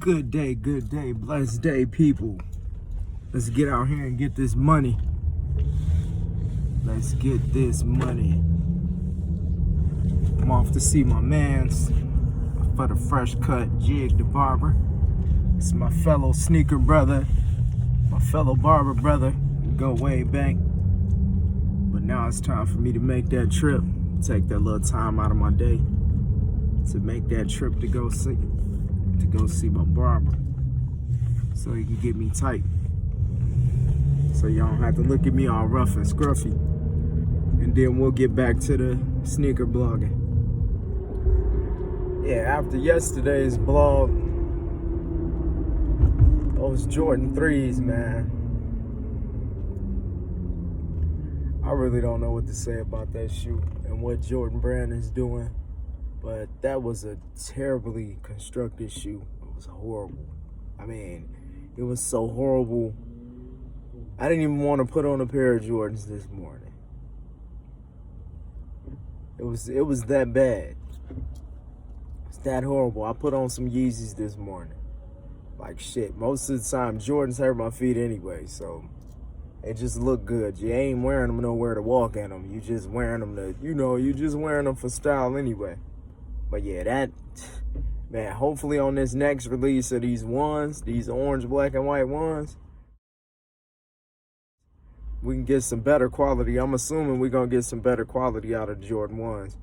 Good day, blessed day, people. Let's get out here and get this money. Let's get this money. I'm off to see my mans for the fresh cut Jig the barber. It's my fellow sneaker brother, my fellow barber brother. We go way back. But now it's time for me to make that trip. Take that little time out of my day to make that trip to go see my barber, so he can get me tight, so y'all don't have to look at me all rough and scruffy. And then we'll get back to the sneaker blogging. Yeah, after yesterday's blog, those Jordan 3s, man, I really don't know what to say about that shoe and what Jordan Brand is doing. But that was a terribly constructed shoe. It was horrible. I mean, it was so horrible. I didn't even want to put on a pair of Jordans this morning. It was that bad. It's that horrible. I put on some Yeezys this morning. Like shit. Most of the time, Jordans hurt my feet anyway, so they just look good. You ain't wearing them nowhere to walk in them. You just wearing them to, you just wearing them for style anyway. But yeah, man, hopefully on this next release of these ones, these orange, black, and white ones, we can get some better quality. I'm assuming we're going to get some better quality out of the Jordan 1s.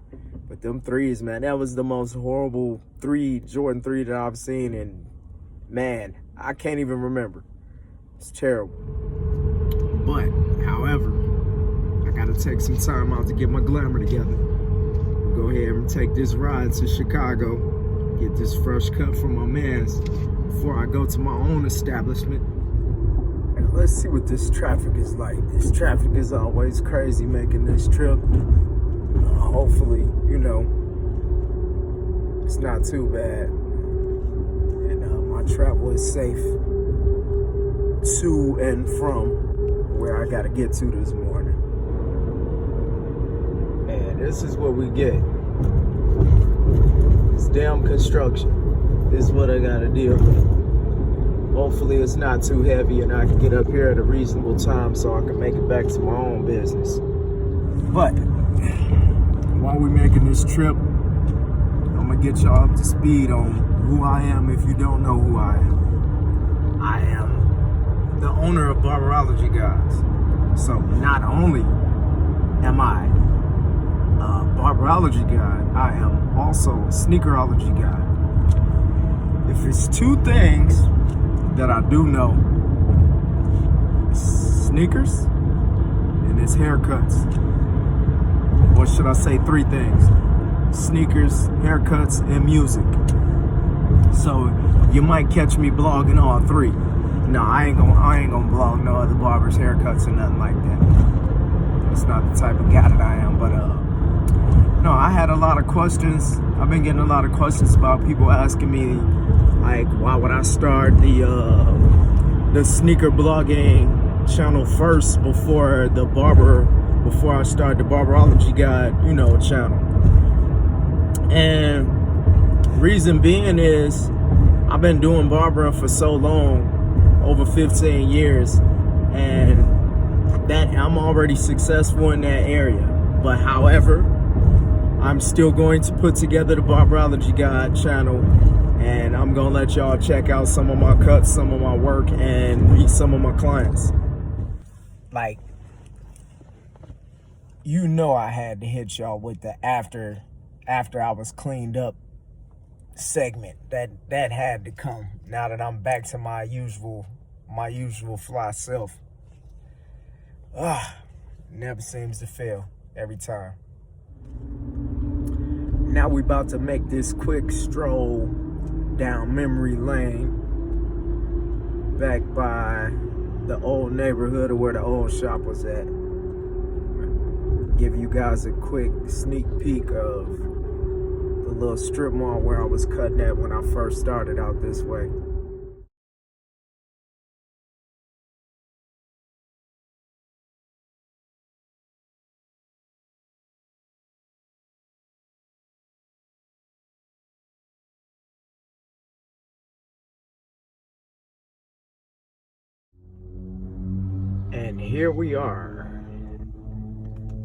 But them 3s, man, that was the most horrible Jordan 3 that I've seen. And, man, I can't even remember. It's terrible. But, however, I got to take some time out to get my glamour together. Go ahead and take this ride to Chicago, get this fresh cut from my mans before I go to my own establishment. And let's see what this traffic is like. This traffic is always crazy making this trip. Hopefully, it's not too bad. And my travel is safe to and from where I gotta get to this morning. Man, this is what we get. This damn construction. This is what I gotta deal with. Hopefully it's not too heavy and I can get up here at a reasonable time so I can make it back to my own business. But while we're making this trip, I'm gonna get y'all up to speed on who I am if you don't know who I am. I am the owner of Barberology Guys. So not only am I a barberology guy, I am also a sneakerology guy. If it's two things that I do know, it's sneakers and it's haircuts. Or should I say three things? Sneakers, haircuts, and music. So you might catch me blogging all three. No, I ain't gonna blog no other barbers' haircuts or nothing like that. That's not the type of guy that I am. But no, I had a lot of questions. I've been getting a lot of questions about people asking me, like, why would I start the sneaker blogging channel first before I start the Barberology Guide, channel. And reason being is I've been doing barbering for so long, over 15 years, and that I'm already successful in that area. But however, I'm still going to put together the Barberology Guide channel, and I'm gonna let y'all check out some of my cuts, some of my work, and meet some of my clients. Like, I had to hit y'all with the after I was cleaned up segment. That had to come now that I'm back to my usual fly self. Never seems to fail every time. Now we about to make this quick stroll down memory lane, back by the old neighborhood of where the old shop was at. Give you guys a quick sneak peek of the little strip mall where I was cutting at when I first started out this way. And here we are.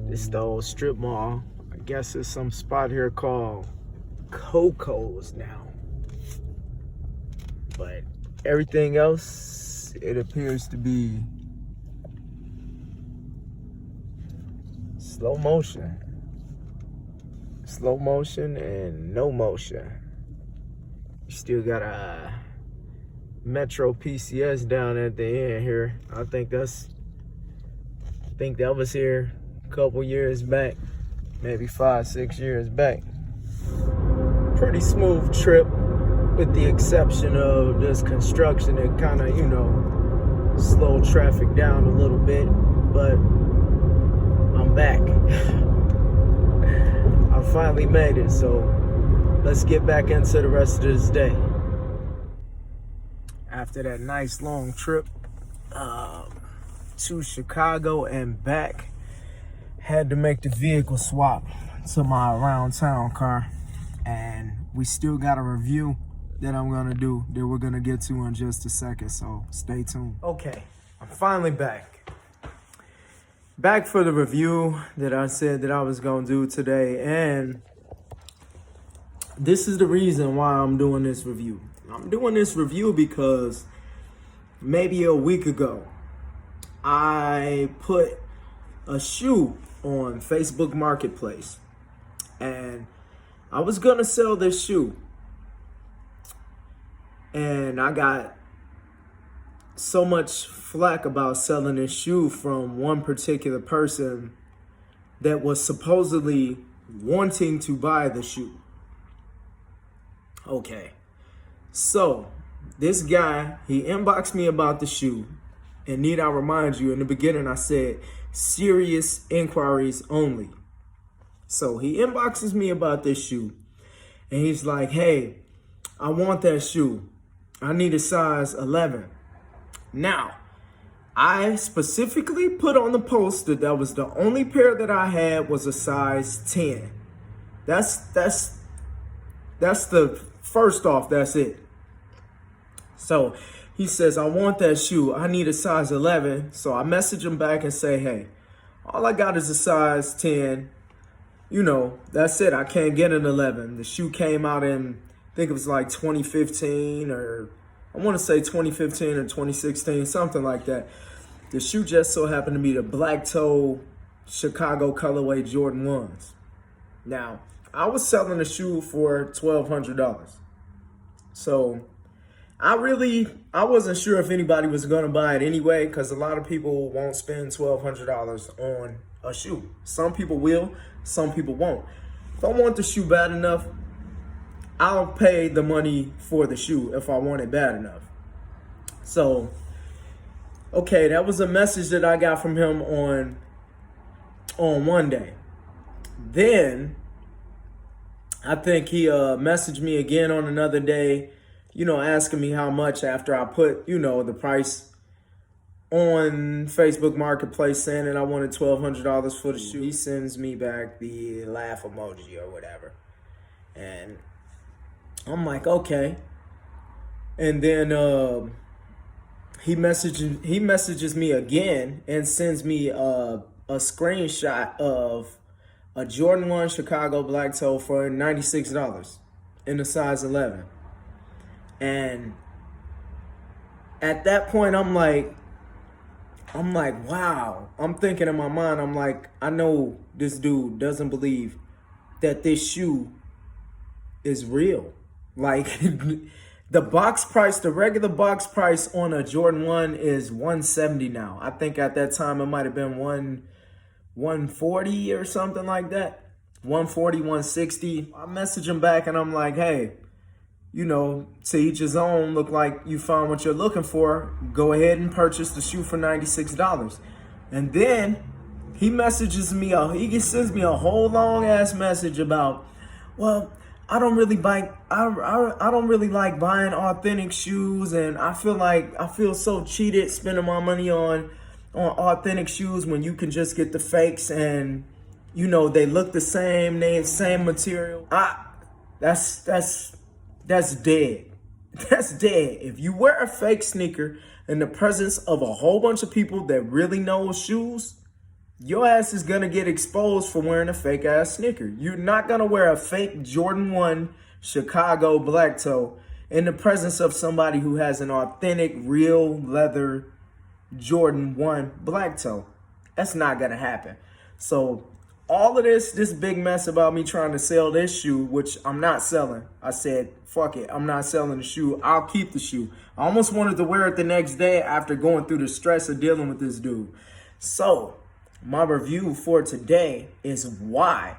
This is the old strip mall. I guess there's some spot here called Coco's now. But everything else, it appears to be slow motion. Slow motion and no motion. You still got a Metro PCS down at the end here. I think that was here a couple years back, maybe 5-6 years back. Pretty smooth trip, with the exception of this construction. It kind of, slowed traffic down a little bit, but I'm back. I finally made it, so let's get back into the rest of this day. After that nice long trip to Chicago and back, had to make the vehicle swap to my around town car, and we still got a review that I'm gonna do that we're gonna get to in just a second, so stay tuned. Okay, I'm finally back. Back for the review that I said that I was gonna do today, and this is the reason why I'm doing this review. I'm doing this review because maybe a week ago, I put a shoe on Facebook Marketplace, and I was gonna sell this shoe. And I got so much flack about selling this shoe from one particular person that was supposedly wanting to buy the shoe. Okay, so this guy, he inboxed me about the shoe. And need I remind you, in the beginning I said, serious inquiries only. So he inboxes me about this shoe. And he's like, hey, I want that shoe. I need a size 11. Now, I specifically put on the post that was the only pair that I had was a size 10. That's the first off, that's it. So he says, I want that shoe. I need a size 11. So I message him back and say, hey, all I got is a size 10. That's it. I can't get an 11. The shoe came out in, I think it was like 2015, or I want to say 2015 or 2016, something like that. The shoe just so happened to be the black toe Chicago colorway Jordan 1s. Now, I was selling the shoe for $1,200. So I wasn't sure if anybody was going to buy it anyway, because a lot of people won't spend $1,200 on a shoe. Some people will, some people won't. If I want the shoe bad enough, I'll pay the money for the shoe if I want it bad enough. So, okay, that was a message that I got from him on one day. Then, I think he messaged me again on another day, asking me how much after I put, the price on Facebook Marketplace, saying that I wanted $1,200 for the shoe. He sends me back the laugh emoji or whatever. And I'm like, okay. And then he messages me again and sends me a screenshot of a Jordan 1 Chicago black toe for $96 in a size 11. And at that point, I'm like, wow. I'm thinking in my mind, I'm like, I know this dude doesn't believe that this shoe is real. Like, the box price, the regular box price on a Jordan 1 is $170 now. I think at that time it might have been $140 or something like that. $140, $160. I message him back and I'm like, hey, to each his own. Look like you found what you're looking for. Go ahead and purchase the shoe for $96. And then he messages me, he sends me a whole long ass message about, well, I don't really like buying authentic shoes, and I feel so cheated spending my money on authentic shoes when you can just get the fakes, and they look the same, they have same material. That's dead. That's dead. If you wear a fake sneaker in the presence of a whole bunch of people that really know shoes, your ass is gonna get exposed for wearing a fake ass sneaker. You're not gonna wear a fake Jordan 1 Chicago black toe in the presence of somebody who has an authentic, real leather Jordan 1 black toe. That's not gonna happen. So all of this big mess about me trying to sell this shoe, which I'm not selling. I said, fuck it, I'm not selling the shoe. I'll keep the shoe. I almost wanted to wear it the next day after going through the stress of dealing with this dude. So my review for today is why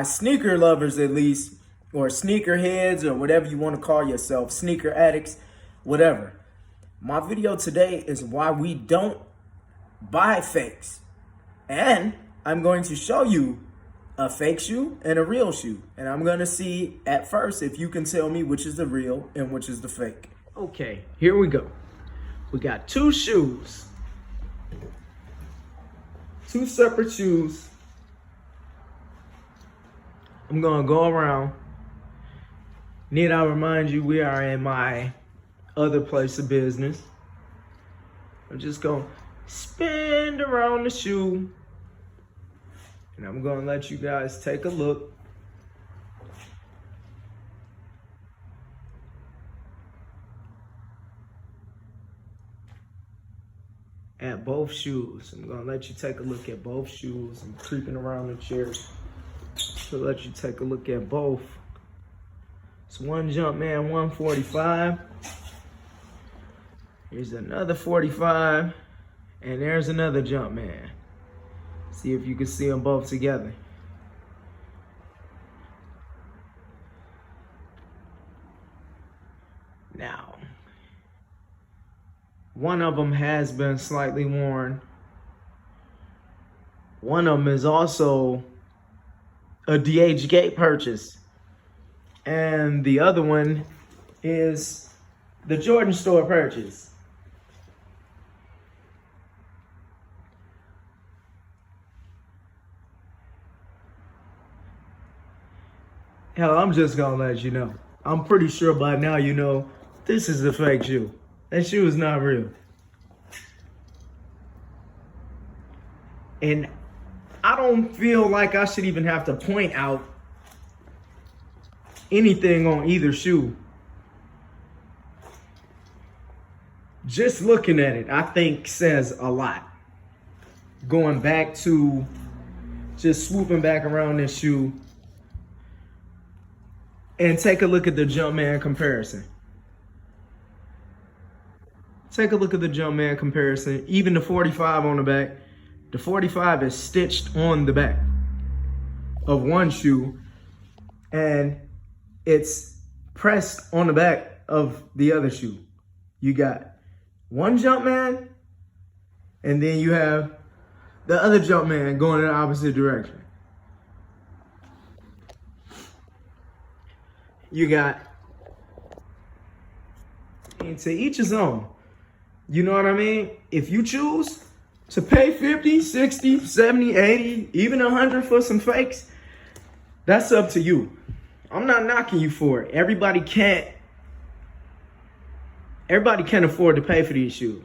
sneaker lovers at least, or sneaker heads, or whatever you want to call yourself, sneaker addicts, whatever. My video today is why we don't buy fakes. And I'm going to show you a fake shoe and a real shoe. And I'm going to see at first if you can tell me which is the real and which is the fake. Okay, here we go. We got two shoes. Two separate shoes. I'm going to go around. Need I remind you, we are in my other place of business. I'm just going to spin around the shoe. And I'm going to let you guys take a look. At both shoes. I'm going to let you take a look at both shoes. I'm creeping around the chair to let you take a look at both. It's one Jumpman 145. Here's another 45. And there's another Jumpman. See if you can see them both together. Now, one of them has been slightly worn. One of them is also a DH Gate purchase. And the other one is the Jordan Store purchase. Hell, I'm just gonna let you know. I'm pretty sure by now you know this is a fake shoe. That shoe is not real. And I don't feel like I should even have to point out anything on either shoe. Just looking at it, I think says a lot. Going back to just swooping back around this shoe and take a look at the Jumpman comparison. Take a look at the Jumpman comparison. Even the 45 on the back. The 45 is stitched on the back of one shoe, and it's pressed on the back of the other shoe. You got one Jumpman, and then you have the other Jumpman going in the opposite direction. You got, and to each his own. You know what I mean? If you choose to pay 50, 60, 70, 80, even 100 for some fakes, that's up to you. I'm not knocking you for it. Everybody can't afford to pay for these shoes.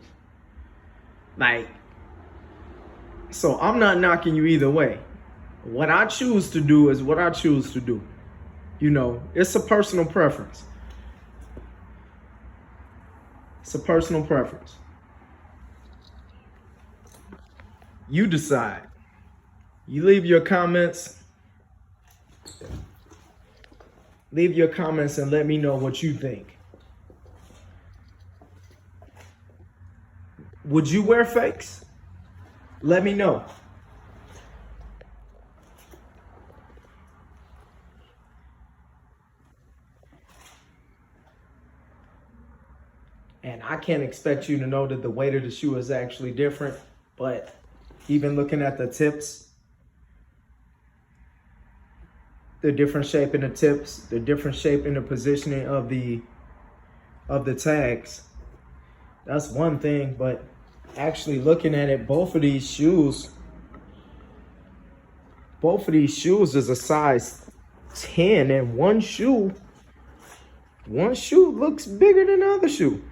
So I'm not knocking you either way. What I choose to do is what I choose to do. You know, it's a personal preference. It's a personal preference. You decide. You leave your comments. Leave your comments and let me know what you think. Would you wear fakes? Let me know. And I can't expect you to know that the weight of the shoe is actually different, but even looking at the tips, the different shape in the tips, the different shape in the positioning of the tags, that's one thing. But actually looking at it, both of these shoes is a size 10, and one shoe one shoe looks bigger than the other shoe.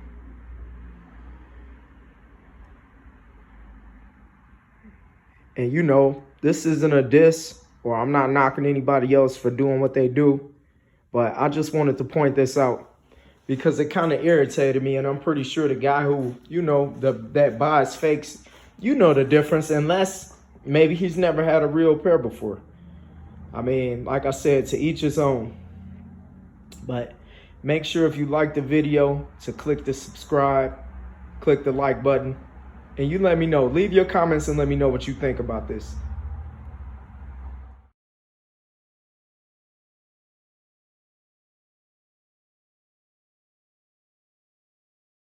And you know, this isn't a diss, or I'm not knocking anybody else for doing what they do, but I just wanted to point this out because it kind of irritated me, and I'm pretty sure the guy who, you know, that buys fakes, you know the difference, unless maybe he's never had a real pair before. I mean, like I said, to each his own. But make sure if you like the video to click the subscribe, click the like button, and you let me know. Leave your comments and let me know what you think about this.